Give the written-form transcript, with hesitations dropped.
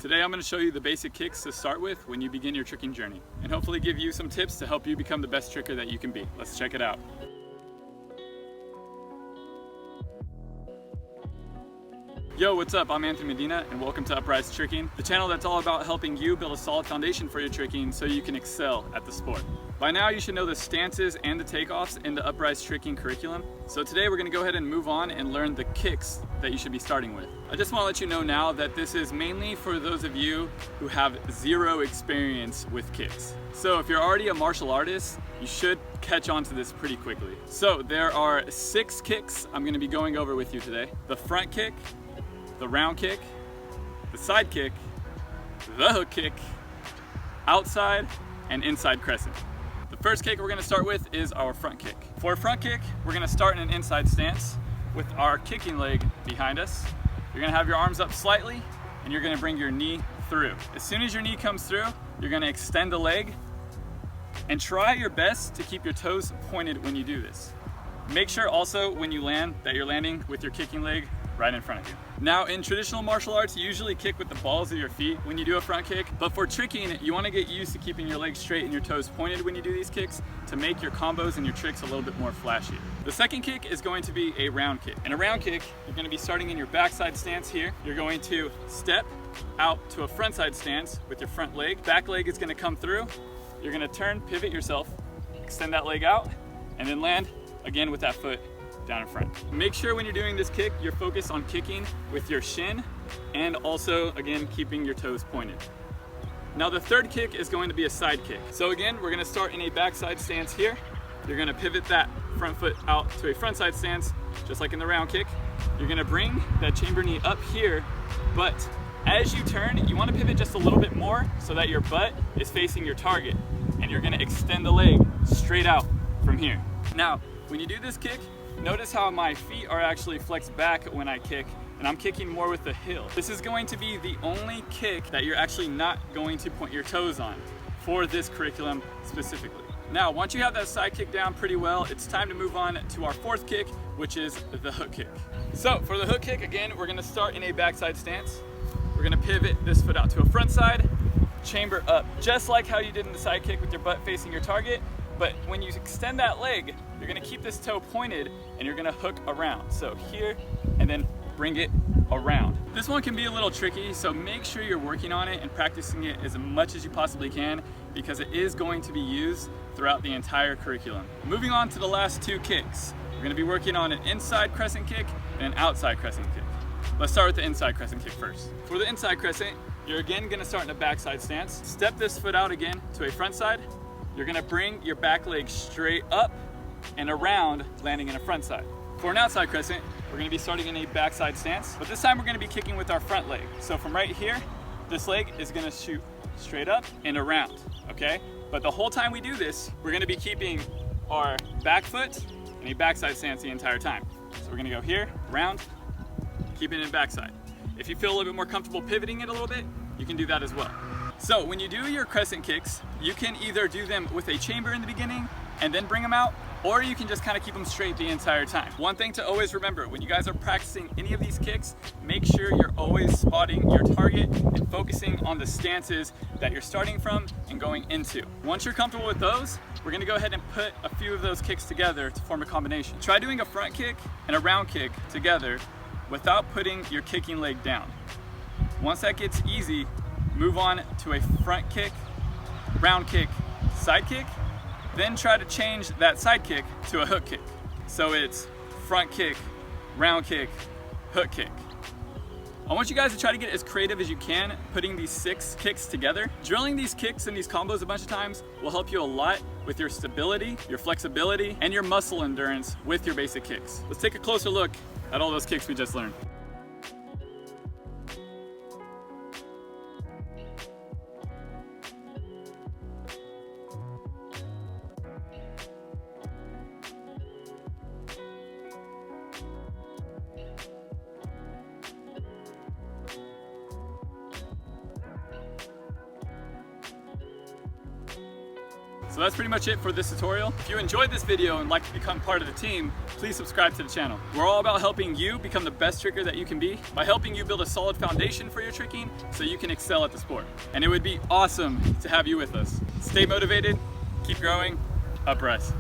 Today I'm going to show you the basic kicks to start with when you begin your tricking journey, and hopefully give you some tips to help you become the best tricker that you can be. Let's check it out. Yo, what's up? I'm Anthony Medina and welcome to Upraiz Tricking, the channel that's all about helping you build a solid foundation for your tricking so you can excel at the sport. By now you should know the stances and the takeoffs in the Upraiz Tricking curriculum. So today we're going to go ahead and move on and learn the kicks that you should be starting with. I just want to let you know now that this is mainly for those of you who have zero experience with kicks. So if you're already a martial artist, you should catch on to this pretty quickly. So there are 6 kicks I'm going to be going over with you today. The front kick, the round kick, the side kick, the hook kick, outside, and inside crescent. The first kick we're going to start with is our front kick. For a front kick, we're going to start in an inside stance with our kicking leg behind us. You're going to have your arms up slightly and you're going to bring your knee through. As soon as your knee comes through, you're going to extend the leg and try your best to keep your toes pointed when you do this. Make sure also when you land that you're landing with your kicking leg right in front of you. Now in traditional martial arts, you usually kick with the balls of your feet when you do a front kick, but for tricking, you want to get used to keeping your legs straight and your toes pointed when you do these kicks to make your combos and your tricks a little bit more flashy. The second kick is going to be a round kick. In a round kick, you're going to be starting in your backside stance here. You're going to step out to a frontside stance with your front leg. Back leg is going to come through. You're going to turn, pivot yourself, extend that leg out, and then land again with that foot down in front. Make sure when you're doing this kick, you're focused on kicking with your shin and also, again, keeping your toes pointed. Now the third kick is going to be a side kick. So again, we're gonna start in a backside stance here. You're gonna pivot that front foot out to a frontside stance, just like in the round kick. You're gonna bring that chamber knee up here, but as you turn, you wanna pivot just a little bit more so that your butt is facing your target, and you're gonna extend the leg straight out from here. Now, when you do this kick, notice how my feet are actually flexed back when I kick, and I'm kicking more with the heel. This is going to be the only kick that you're actually not going to point your toes on for this curriculum specifically. Now, once you have that side kick down pretty well, it's time to move on to our fourth kick, which is the hook kick. So for the hook kick, again, we're gonna start in a backside stance. We're gonna pivot this foot out to a front side, chamber up, just like how you did in the side kick with your butt facing your target. But when you extend that leg, you're gonna keep this toe pointed and you're gonna hook around. So here, and then bring it around. This one can be a little tricky, so make sure you're working on it and practicing it as much as you possibly can, because it is going to be used throughout the entire curriculum. Moving on to the last 2 kicks. We're gonna be working on an inside crescent kick and an outside crescent kick. Let's start with the inside crescent kick first. For the inside crescent, you're again gonna start in a backside stance. Step this foot out again to a front side. You're gonna bring your back leg straight up and around, landing in a front side. For an outside crescent, we're gonna be starting in a backside stance, but this time we're gonna be kicking with our front leg. So from right here, this leg is gonna shoot straight up and around, okay? But the whole time we do this, we're gonna be keeping our back foot in a backside stance the entire time. So we're gonna go here, around, keeping it in backside. If you feel a little bit more comfortable pivoting it a little bit, you can do that as well. So when you do your crescent kicks, you can either do them with a chamber in the beginning and then bring them out, or you can just kind of keep them straight the entire time. One thing to always remember, when you guys are practicing any of these kicks, make sure you're always spotting your target and focusing on the stances that you're starting from and going into. Once you're comfortable with those, we're gonna go ahead and put a few of those kicks together to form a combination. Try doing a front kick and a round kick together without putting your kicking leg down. Once that gets easy, move on to a front kick, round kick, side kick, then try to change that side kick to a hook kick. So it's front kick, round kick, hook kick. I want you guys to try to get as creative as you can putting these 6 kicks together. Drilling these kicks and these combos a bunch of times will help you a lot with your stability, your flexibility, and your muscle endurance with your basic kicks. Let's take a closer look at all those kicks we just learned. So that's pretty much it for this tutorial. If you enjoyed this video and like to become part of the team, please subscribe to the channel. We're all about helping you become the best tricker that you can be by helping you build a solid foundation for your tricking so you can excel at the sport. And it would be awesome to have you with us. Stay motivated, keep growing, Upraiz.